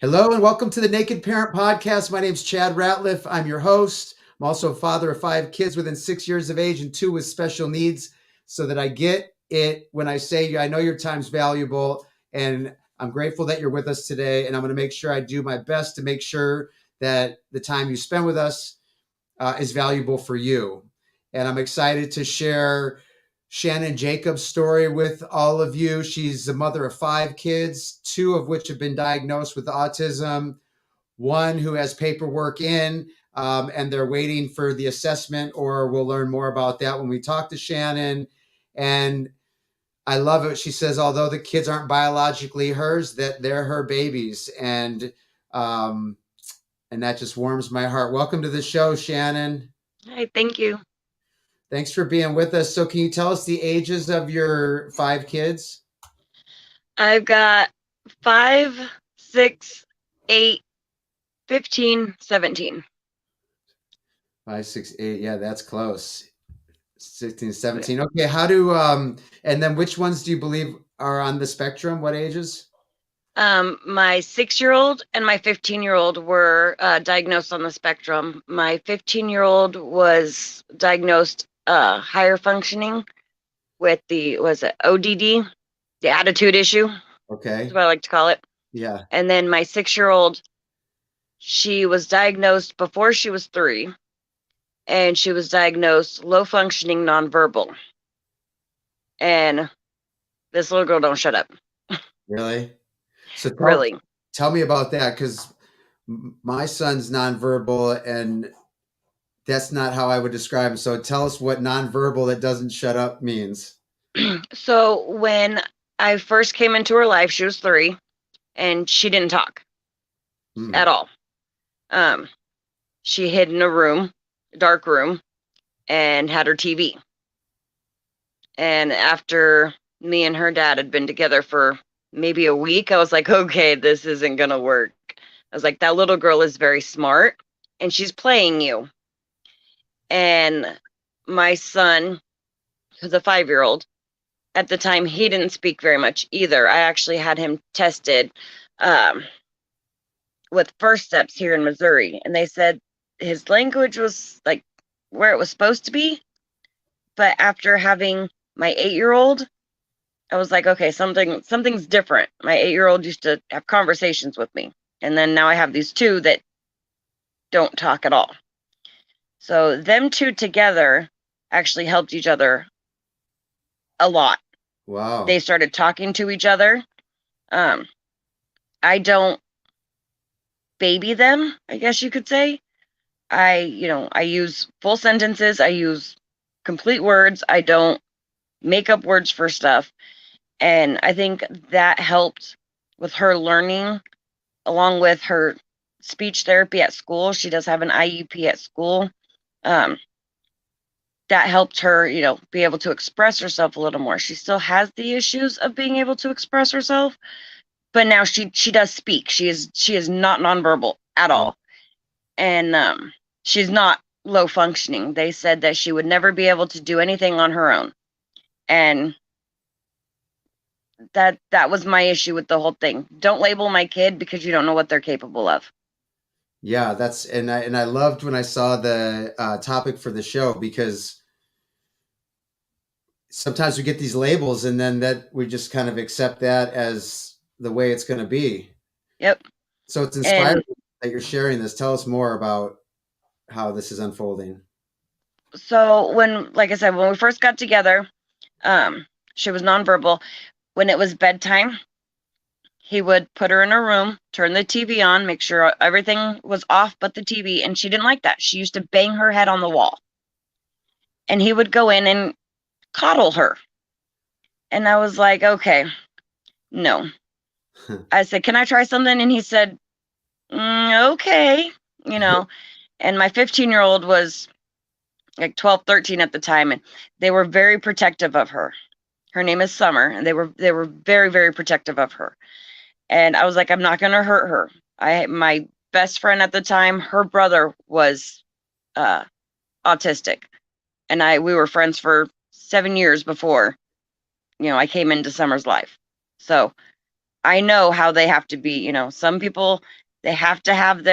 Hello and welcome to the Naked Parent Podcast. My name is Chad Ratliff. I'm your host. I'm also a father of 5 kids within 6 years of age and 2 with special needs. So that I get it when I say I know your time's valuable, and I'm grateful that you're with us today. And I'm going to make sure I do my best to make sure that the time you spend with us is valuable for you. And I'm excited to share Shannon Jacobs' story with all of you. She's the mother of 5 kids, 2 of which have been diagnosed with autism, one who has paperwork in, and they're waiting for the assessment, or we'll learn more about that when we talk to Shannon. And I love it. She says, although the kids aren't biologically hers, that they're her babies. Um, and that just warms my heart. Welcome to the show, Shannon. Hi, thank you. Thanks for being with us. So, can you tell us the ages of your 5 kids? I've got 5, 6, 8, 15, 17. 5, 6, 8. Yeah, that's close. 16, Oh, yeah. 17. Okay. And then which ones do you believe are on the spectrum? What ages? My 6-year-old and my 15-year-old were diagnosed on the spectrum. My 15-year-old was diagnosed higher functioning with was it ODD, the attitude issue, is Okay. what I like to call it. Yeah. And then my 6-year-old, she was diagnosed before she was 3, and she was diagnosed low functioning nonverbal. And this little girl don't shut up. Really? So, Really. tell me about that, because my son's nonverbal, and that's not how I would describe him. So, tell us what nonverbal that doesn't shut up means. So when I first came into her life, she was 3, and she didn't talk Hmm. at all. Um, she hid in a room, dark room, and had her TV. And after me and her dad had been together for maybe a week, I was like, okay, this isn't gonna work. I was like, that little girl is very smart, and she's playing you. And my son, who's a 5-year-old, at the time, he didn't speak very much either. I actually had him tested um, with First Steps here in Missouri, and they said his language was like where it was supposed to be. But after having my 8-year-old, I was like, okay, something's different. My 8-year-old used to have conversations with me, and then now I have these 2 that don't talk at all. So them 2 together actually helped each other a lot. They Wow. started talking to each other. Um, I don't baby them, I guess you could say. I use full sentences, I use complete words, I don't make up words for stuff. And I think that helped with her learning, along with her speech therapy at school. She does have an IEP at school. Um, that helped her, be able to express herself a little more. She still has the issues of being able to express herself, but now she does speak. She is not nonverbal at Wow. all. And she's not low functioning. They said that she would never be able to do anything on her own. And that was my issue with the whole thing. Don't label my kid because you don't know what they're capable of. Yeah, and I loved when I saw the topic for the show, because sometimes we get these labels and then that we just kind of accept that as the way it's going to be. Yep. So it's inspiring And that you're sharing this. Tell us more about how this is unfolding. so when, like I said, when we first got together, she was nonverbal. When it was bedtime, he would put her in her room, turn the TV on, make sure everything was off but the TV, and she didn't like that. She used to bang her head on the wall. And he would go in and coddle her. And I was like, okay, no. I said, can I try something? And he said, okay, you know. And my 15-year-old was like 12, 13 at the time, and they were very protective of her. Her name is Summer, and they were very, very protective of her. And I was like, I'm not gonna hurt her. My best friend at the time, her brother was uh, autistic, and we were friends for 7 years before I came into Summer's life. So I know how they have to be. Some people, they have to have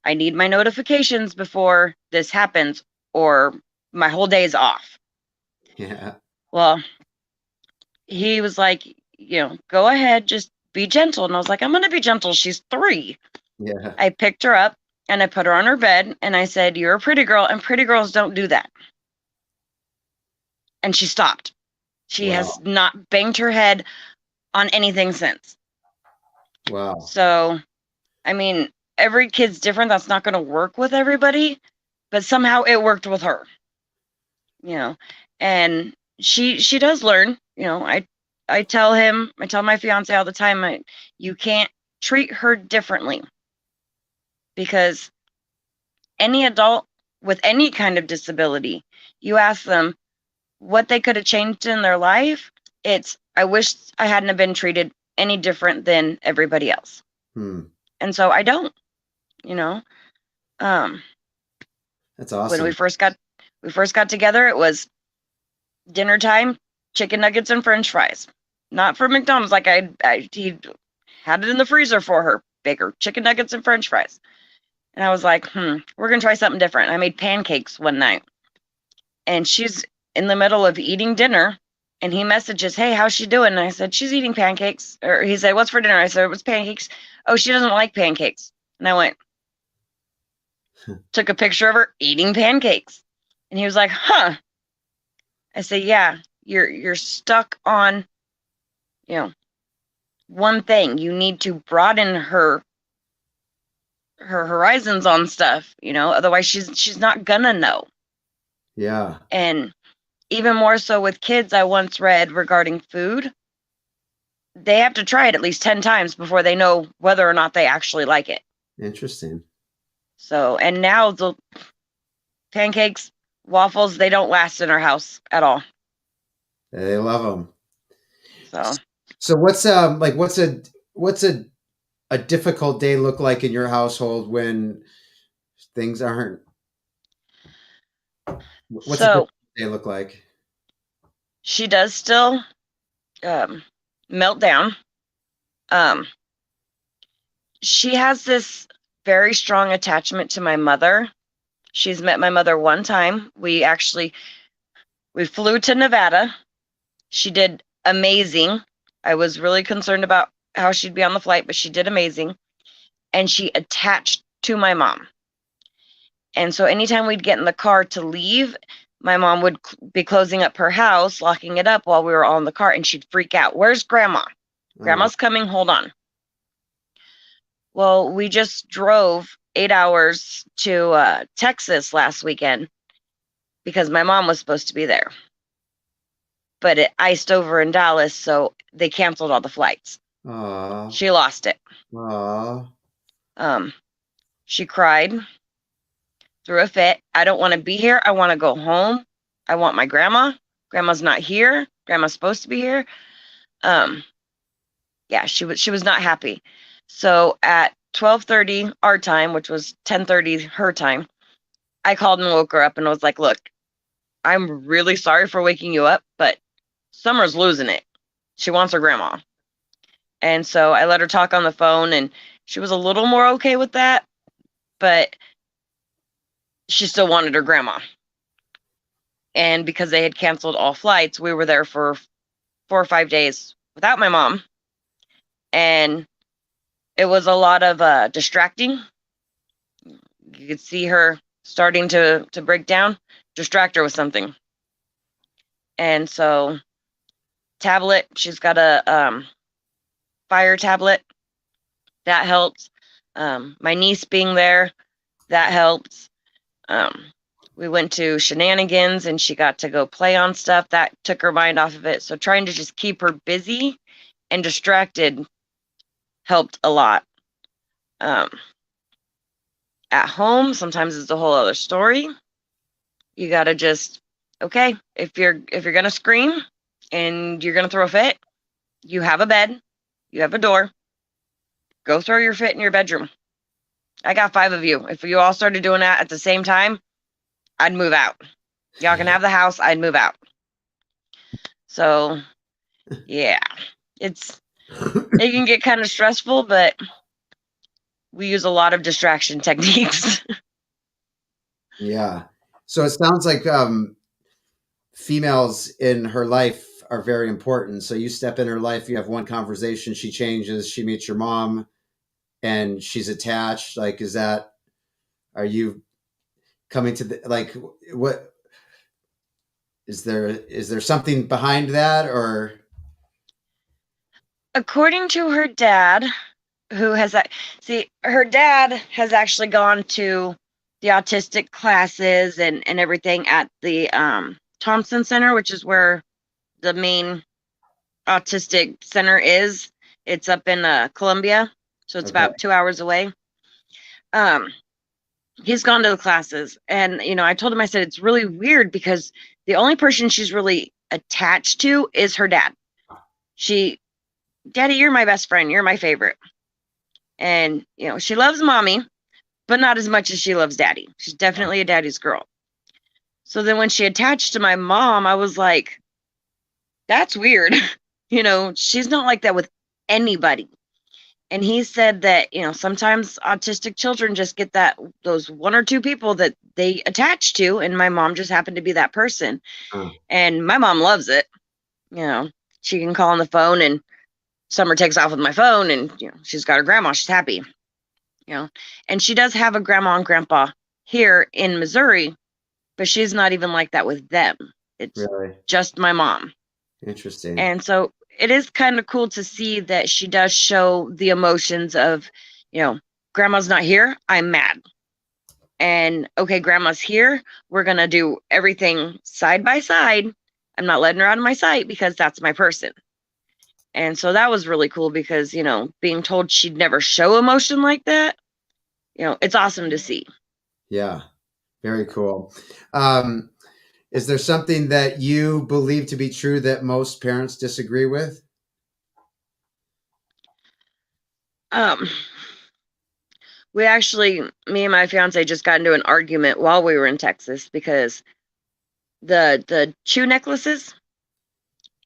I need my notifications before this happens, or my whole day is off. Yeah. Well, he was like, go ahead, just be gentle. And I was like, I'm going to be gentle. She's 3. Yeah. I picked her up and I put her on her bed and I said, you're a pretty girl, and pretty girls don't do that. And she stopped. She Wow. has not banged her head on anything since. Wow. So, I mean, every kid's different. That's not going to work with everybody, but somehow it worked with her. And she does learn. I tell my fiance all the time, you can't treat her differently, because any adult with any kind of disability, you ask them what they could have changed in their life, it's, I wish I hadn't have been treated any different than everybody else. And so I don't, um, That's awesome. when we first got together, it was dinner time, chicken nuggets and French fries. Not for McDonald's, like he had it in the freezer for her, bigger chicken nuggets and French fries. And I was like, we're gonna try something different. I made pancakes one night, and she's in the middle of eating dinner, and he messages, hey, how's she doing? And I said, she's eating pancakes. Or he said, what's for dinner? I said, it was pancakes. Oh, she doesn't like pancakes. And I went, took a picture of her eating pancakes. And he was like, huh. I said, yeah, you're stuck on, one thing. You need to broaden her horizons on stuff, otherwise she's not gonna know. Yeah. And even more so with kids, I once read regarding food, they have to try it at least 10 times before they know whether or not they actually like it. Interesting. So, and now the pancakes, waffles, they don't last in our house at all. They love them. So what's a difficult day look like in your household when things aren't? What's a difficult day look like? She does still melt down. She has this very strong attachment to my mother. She's met my mother one time. We flew to Nevada. She did amazing. I was really concerned about how she'd be on the flight, but she did amazing. And she attached to my mom. And so anytime we'd get in the car to leave, my mom would be closing up her house, locking it up while we were all in the car, and she'd freak out. Where's Grandma? Grandma's coming. Hold on. Well, we just drove 8 hours to Texas last weekend because my mom was supposed to be there. But it iced over in Dallas, so they canceled all the flights. Aww. She lost it. Aww. She cried, threw a fit. I don't want to be here. I want to go home. I want my grandma. Grandma's not here. Grandma's supposed to be here. Yeah, she was not happy. So at 12:30 our time, which was 10:30 her time, I called and woke her up and was like, look, I'm really sorry for waking you up, but Summer's losing it. She wants her grandma. And so I let her talk on the phone, and she was a little more okay with that, but she still wanted her grandma. And because they had canceled all flights, we were there for 4 or 5 days without my mom. And it was a lot of distracting. You could see her starting to break down. Distract her with something. And so tablet, she's got a Fire tablet. That helps. My niece being there, that helps. We went to Shenanigans and she got to go play on stuff. That took her mind off of it. So trying to just keep her busy and distracted helped a lot. At home, sometimes it's a whole other story. You gotta just, okay, if you're gonna scream and you're gonna throw a fit, you have a bed, you have a door. Go throw your fit in your bedroom. I got 5 of you. If you all started doing that at the same time, I'd move out. Y'all can have the house, I'd move out. So, yeah, it's It can get kind of stressful, but we use a lot of distraction techniques. Yeah. So it sounds like females in her life are very important. So you step in her life, you have one conversation, she changes, she meets your mom, and she's attached. Like, is that, are you coming to the, like, what is there something behind that, or? According to her dad, who has that, see, her dad has actually gone to the autistic classes and everything at the Thompson Center, which is where the main autistic center is. It's up in Columbia, so it's Okay. about 2 hours away. Um, he's gone to the classes, and I told him, I said, it's really weird because the only person she's really attached to is her dad. Daddy, you're my best friend, you're my favorite. And she loves mommy, but not as much as she loves daddy. She's definitely a daddy's girl. So then when she attached to my mom, I was like, that's weird. She's not like that with anybody. And he said that, sometimes autistic children just get those one or two people that they attach to, and my mom just happened to be that person. Uh, And my mom loves it. She can call on the phone, and Summer takes off with my phone, and she's got her grandma. She's happy. And she does have a grandma and grandpa here in Missouri, but she's not even like that with them. It's really just my mom. interesting. And so it is kind of cool to see that she does show the emotions of, grandma's not here, I'm mad. And okay, grandma's here, we're going to do everything side by side. I'm not letting her out of my sight because that's my person. And so that was really cool because, being told she'd never show emotion like that, it's awesome to see. Yeah, very cool. Um, is there something that you believe to be true that most parents disagree with? Um, me and my fiance just got into an argument while we were in Texas because the shoe necklaces,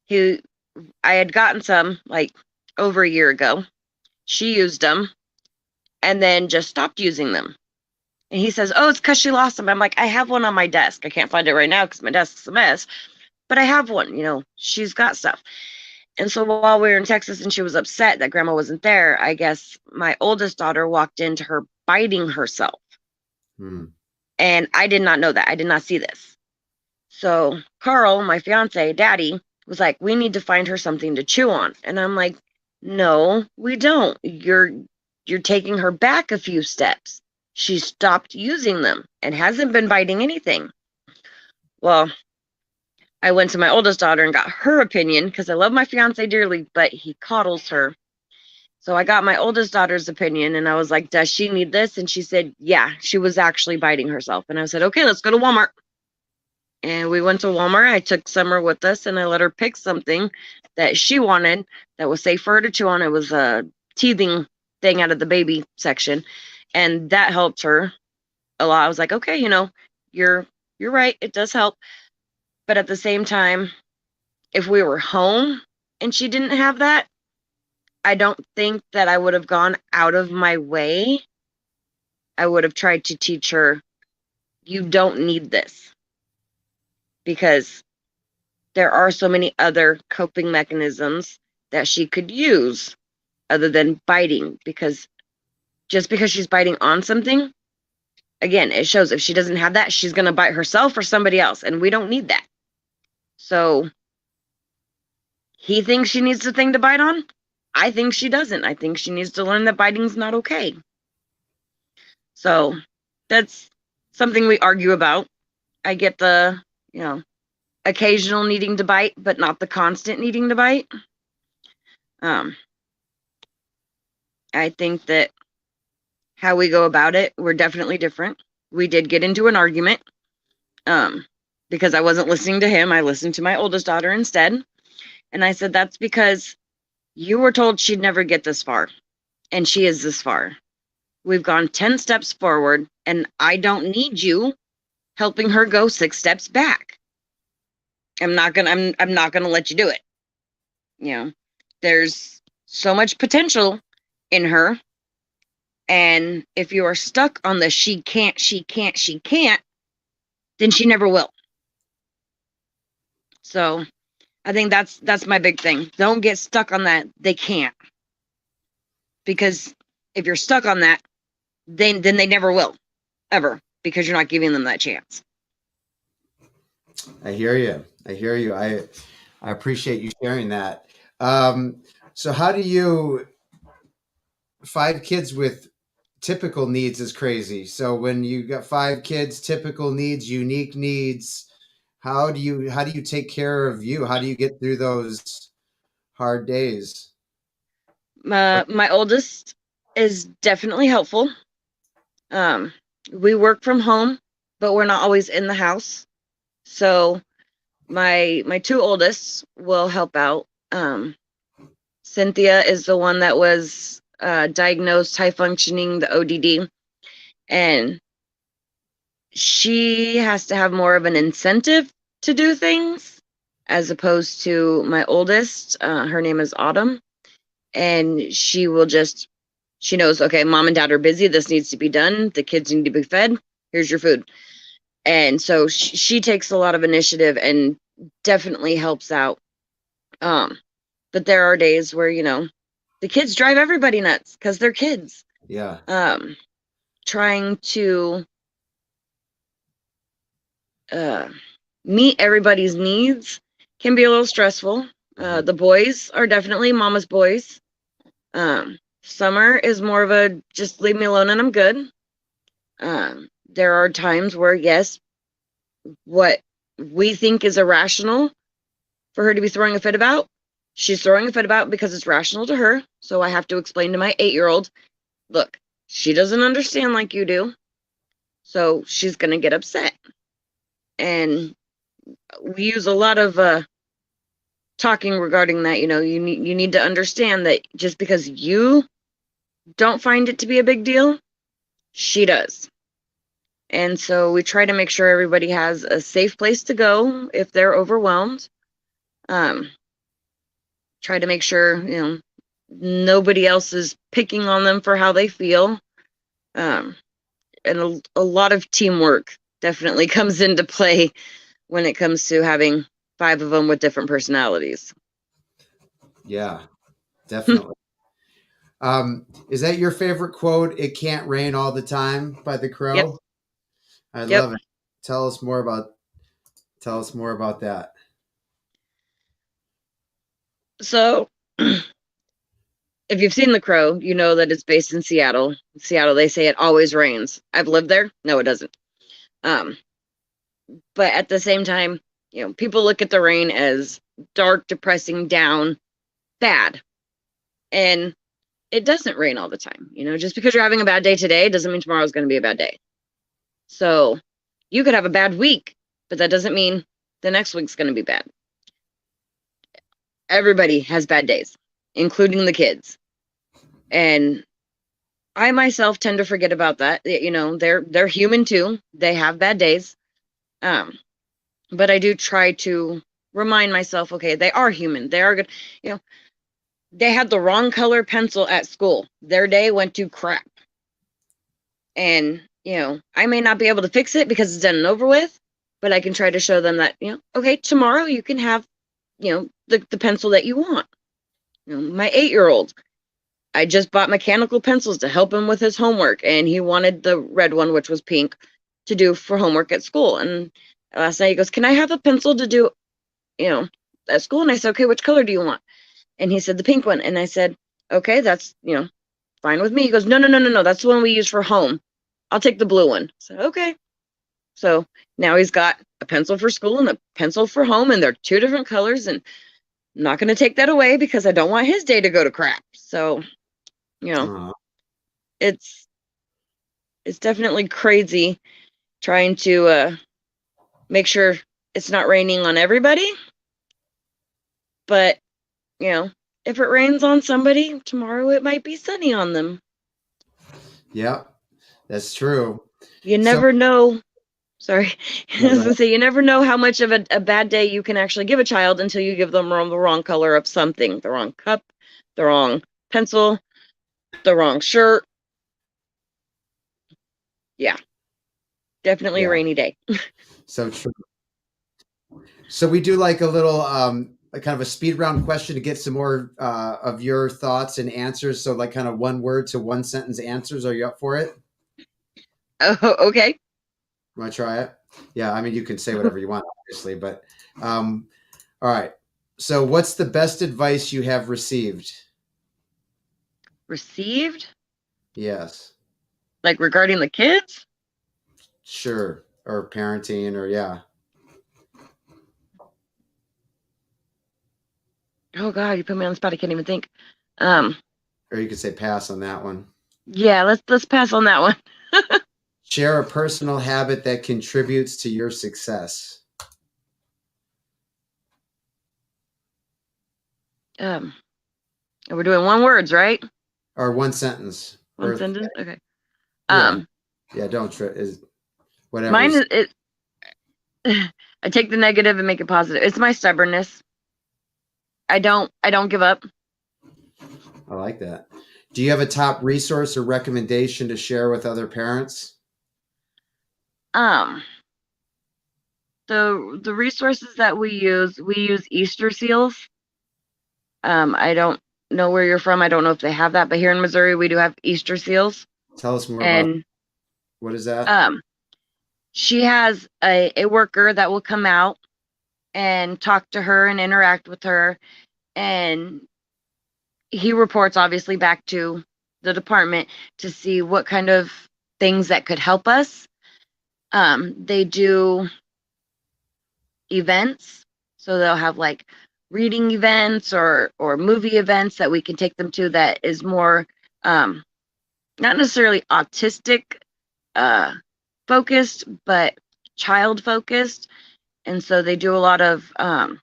he I had gotten some like over a year ago. She used them and then just stopped using them. And he says, "Oh, it's because she lost them." I'm like, "I have one on my desk. I can't find it right now because my desk's a mess, but I have one. She's got stuff." And so while we were in Texas and she was upset that grandma wasn't there, I guess my oldest daughter walked into her biting herself. Hmm. And I did not know that. I did not see this. So Carl, my fiance, daddy, was like, "We need to find her something to chew on." And I'm like, "No, we don't. You're taking her back a few steps. She stopped using them and hasn't been biting anything." Well, I went to my oldest daughter and got her opinion because I love my fiance dearly, but he coddles her. So I got my oldest daughter's opinion and I was like, "Does she need this?" And she said, "Yeah, she was actually biting herself." And I said, "Okay, let's go to Walmart." And we went to Walmart. I took Summer with us and I let her pick something that she wanted that was safe for her to chew on. It was a teething thing out of the baby section. And that helped her a lot. I was like, "Okay, you're right. It does help." But at the same time, if we were home and she didn't have that, I don't think that I would have gone out of my way. I would have tried to teach her, you don't need this, because there are so many other coping mechanisms that she could use other than biting. Because just because she's biting on something, again, it shows if she doesn't have that, she's going to bite herself or somebody else, and we don't need that. So he thinks she needs the thing to bite on. I think she doesn't. I think she needs to learn that biting's not okay. So that's something we argue about. I get the, occasional needing to bite, but not the constant needing to bite. Um, I think that how we go about it, we're definitely different. We did get into an argument um, because I wasn't listening to him. I listened to my oldest daughter instead. And I said, "That's because you were told she'd never get this far, and she is this far. We've gone 10 steps forward, and I don't need you helping her go 6 steps back. I'm not gonna let you do it. There's so much potential in her. And if you are stuck on the she can't, then she never will. So I think that's my big thing. Don't get stuck on that they can't. Because if you're stuck on that, then they never will. Ever. Because you're not giving them that chance. I hear you. I hear you. I appreciate you sharing that. So how do you 5 kids with typical needs is crazy. So when you got 5 kids, typical needs, unique needs, how do you take care of you? How do you get through those hard days? My oldest is definitely helpful. We work from home, but we're not always in the house. So my 2 oldest will help out. Cynthia is the one that was diagnosed high functioning, the ODD, and she has to have more of an incentive to do things as opposed to my oldest. Her name is Autumn, and she knows, okay, mom and dad are busy. This needs to be done. The kids need to be fed. Here's your food. And so she takes a lot of initiative and definitely helps out. But there are days where, the kids drive everybody nuts because they're kids. Yeah. Trying to meet everybody's needs can be a little stressful. The boys are definitely mama's boys. Summer is more of a just leave me alone and I'm good. There are times where, yes, what we think is irrational for her to be throwing a fit about, she's throwing a fit about because it's rational to her. So I have to explain to my 8-year-old, look, she doesn't understand like you do. So she's going to get upset. And we use a lot of talking regarding that. You need to understand that just because you don't find it to be a big deal, she does. And so we try to make sure everybody has a safe place to go if they're overwhelmed. Try to make sure, nobody else is picking on them for how they feel. And a lot of teamwork definitely comes into play when it comes to having 5 of them with different personalities. Yeah, definitely. Is that your favorite quote? It can't rain all the time by the Crow. Yep. I love it. Tell us more about that. So if you've seen The Crow, you know that it's based in Seattle. Seattle, they say it always rains. I've lived there. No, it doesn't. But at the same time, people look at the rain as dark, depressing, down, bad. And it doesn't rain all the time. Just because you're having a bad day today doesn't mean tomorrow's going to be a bad day. So you could have a bad week, but that doesn't mean the next week's going to be bad. Everybody has bad days, including the kids. And I myself tend to forget about that. They're human too. They have bad days. But I do try to remind myself, okay, they are human. They are good. They had the wrong color pencil at school. Their day went to crap. And, I may not be able to fix it because it's done and over with, but I can try to show them that, okay, tomorrow you can have, the pencil that you want. My 8-year-old, I just bought mechanical pencils to help him with his homework, and he wanted the red one, which was pink, to do for homework at school. And last night he goes, can I have a pencil to do, at school? And I said, okay, which color do you want? And he said, the pink one. And I said, okay, that's, fine with me. He goes, no, that's the one we use for home. I'll take the blue one. So, okay. So now he's got a pencil for school and a pencil for home, and they're 2 different colors, and I'm not going to take that away because I don't want his day to go to crap. So, it's definitely crazy trying to make sure it's not raining on everybody. But, if it rains on somebody, tomorrow it might be sunny on them. Yeah, that's true. You never know. Sorry. I was gonna say, you never know how much of a bad day you can actually give a child until you give them the wrong color of something, the wrong cup, the wrong pencil, the wrong shirt. Yeah, definitely a Yeah. rainy day. So true. So we do like a little a kind of a speed round question to get some more of your thoughts and answers. So like kind of one word to one sentence answers. Are you up for it? Oh, okay. Want to try it? Yeah, I mean you can say whatever you want, obviously, but um, all right. So what's the best advice you have received? Received? Yes. Like regarding the kids? Sure. Or parenting or yeah. Oh God, you put me on the spot. I can't even think. Um, Or you could say pass on that one. yeah, let's pass on that one. Share a personal habit that contributes to your success. Um, and we're doing one words, right? Or one sentence. One Or sentence. Okay. yeah. Um, Yeah, don't try is mine whatever's is it. I take the negative and make it positive. It's my stubbornness. I don't give up. I like that. Do you have a top resource or recommendation to share with other parents? Um, the resources that we use Easter seals. I don't know where you're from. I don't know if they have that, but here in Missouri we do have Easter seals. Tell us more about And what is that? um, she has a worker that will come out and talk to her and interact with her, and he reports obviously back to the department to see what kind of things that could help us. They do events, so they'll have like reading events or movie events that we can take them to that is more um, not necessarily autistic uh, focused, but child focused. And so they do a lot of kind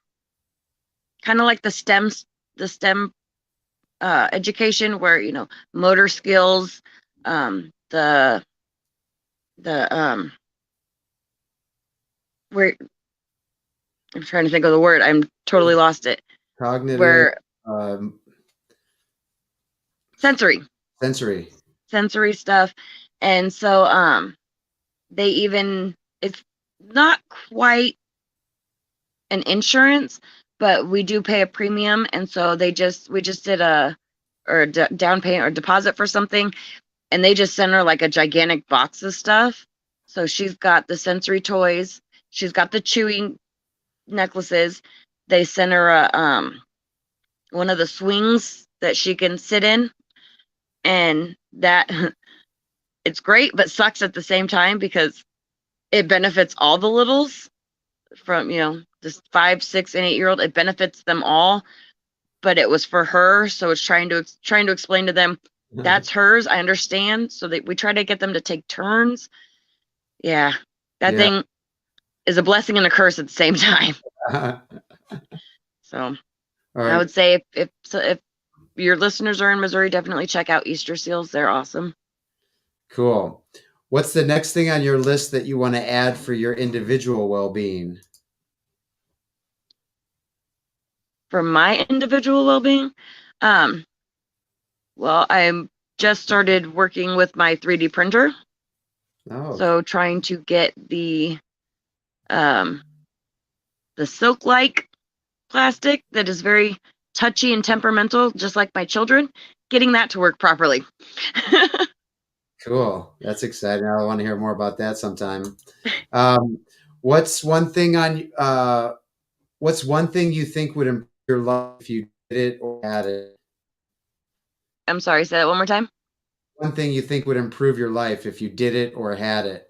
of like the STEM education, where motor skills, the where I'm trying to think of the word. I'm totally lost it. Cognitive, Where um, sensory sensory. sensory stuff. And so they even it's not quite an insurance, but we do pay a premium. And so we just did down payment or deposit for something, and they just sent her like a gigantic box of stuff. So she's got the sensory toys, she's got the chewing necklaces. They sent her one of the swings that she can sit in, and that it's great but sucks at the same time because it benefits all the littles from this 5, 6, and 8-year-old. It benefits them all, but it was for her, so it's trying to explain to them that's hers. I understand, so that we try to get them to take turns. Yeah, that Yeah. thing is a blessing and a curse at the same time. All So I right. would say if your listeners are in Missouri, definitely check out Easter Seals. They're awesome. Cool. What's the next thing on your list that you want to add for your individual well-being? For my individual well-being, um, well, I'm just started working with my 3D printer. Oh, So trying to get um, the silk-like plastic that is very touchy and temperamental, just like my children, getting that to work properly. cool. That's exciting. I want to hear more about that sometime. Um, what's one thing on what's one thing you think would improve your life if you did it or had it? I'm sorry, say that one more time. One thing you think would improve your life if you did it or had it?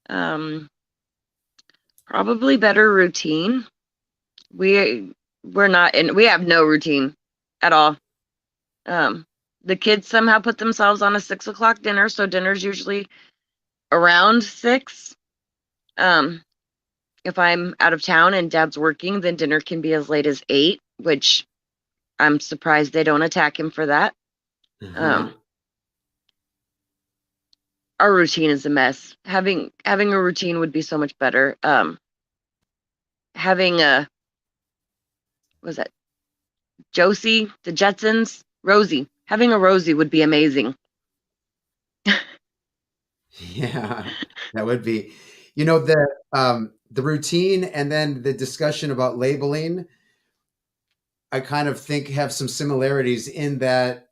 Um, Probably better routine. We we're not in. We have no routine at all. Um, the kids somehow put themselves on a 6 o'clock dinner, so dinner's usually around 6. Um, if I'm out of town and dad's working, then dinner can be as late as 8, which I'm surprised they don't attack him for that. Um, our routine is a mess. Having a routine would be so much better. Having was that Josie, the Jetsons, Rosie. Having a Rosie would be amazing. Yeah, that would be. The routine and then the discussion about labeling, I kind of think have some similarities in that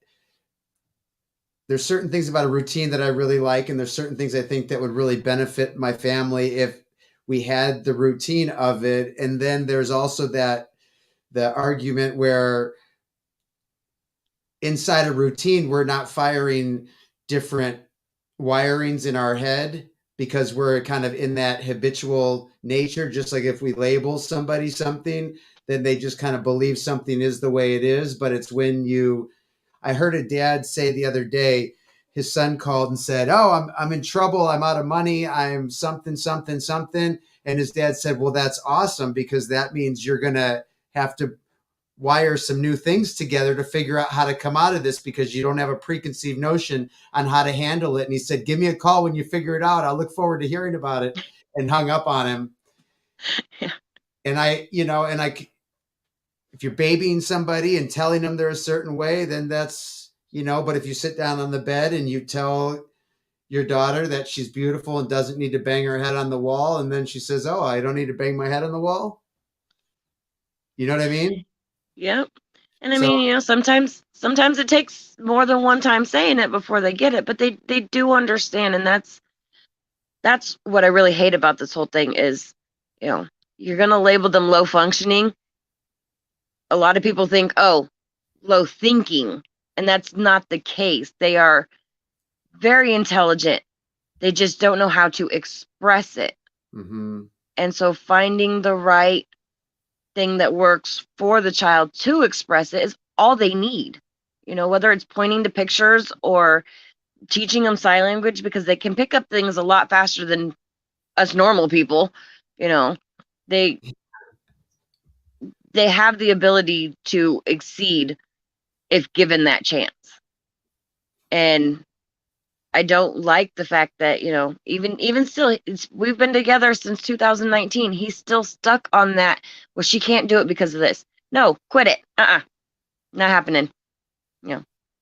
there's certain things about a routine that I really like, and there's certain things I think that would really benefit my family if we had the routine of it. And then there's also the argument where inside a routine, we're not firing different wirings in our head because we're kind of in that habitual nature. Just like if we label somebody something, then they just kind of believe something is the way it is. But it's when I heard a dad say the other day, his son called and said, "Oh, I'm in trouble. I'm out of money. I'm something, something, something." And his dad said, "Well, that's awesome because that means you're going to have to wire some new things together to figure out how to come out of this because you don't have a preconceived notion on how to handle it." And he said, "Give me a call when you figure it out. I'll look forward to hearing about it," and hung up on him. Yeah. And if you're babying somebody and telling them they're a certain way, then but if you sit down on the bed and you tell your daughter that she's beautiful and doesn't need to bang her head on the wall, and then she says, "Oh, I don't need to bang my head on the wall." You know what I mean? Yep. And I So mean, sometimes it takes more than one time saying it before they get it, but they do understand, and that's what I really hate about this whole thing is, you're gonna label them low functioning. A lot of people think, oh, low thinking, and that's not the case. They are very intelligent. They just don't know how to express it. mhm. And so finding the right thing that works for the child to express it is all they need. Whether it's pointing to pictures or teaching them sign language, because they can pick up things a lot faster than us normal people. You know, they they have the ability to exceed if given that chance. And I don't like the fact that, even still, we've been together since 2019. He's still stuck on that. Well, she can't do it because of this. No, quit it. Not happening.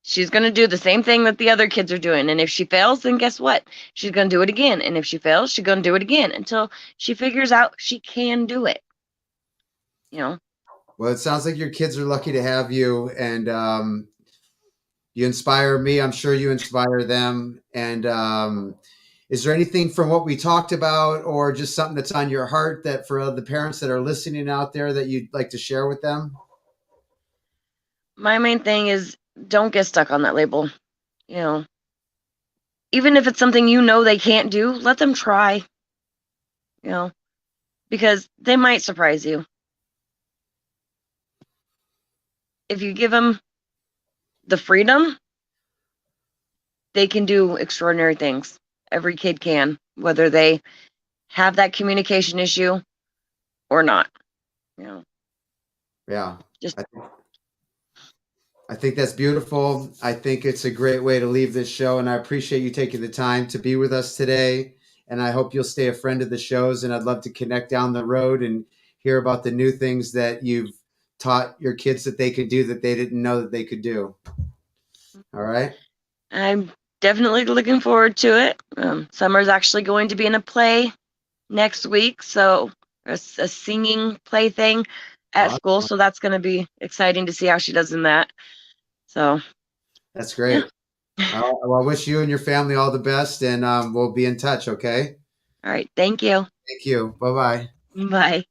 She's going to do the same thing that the other kids are doing. And if she fails, then guess what? She's going to do it again. And if she fails, she's going to do it again until she figures out she can do it. Well, it sounds like your kids are lucky to have you, and you inspire me. I'm sure you inspire them. And is there anything from what we talked about, or just something that's on your heart that for the parents that are listening out there that you'd like to share with them? My main thing is don't get stuck on that label. You know, even if it's something they can't do, let them try. You know, because they might surprise you. If you give them the freedom, they can do extraordinary things. Every kid can, whether they have that communication issue or not. Yeah. Just I think that's beautiful. I think it's a great way to leave this show, and I appreciate you taking the time to be with us today. And I hope you'll stay a friend of the shows. And I'd love to connect down the road and hear about the new things that you've taught your kids that they could do that they didn't know that they could do. All right. I'm definitely looking forward to it. Summer's actually going to be in a play next week, so a singing play thing at school. Awesome. So that's going to be exciting to see how she does in that. So That's yeah. great. Well, I wish you and your family all the best, and we'll be in touch. Okay. All right. Thank you. Thank you. Bye bye. Bye.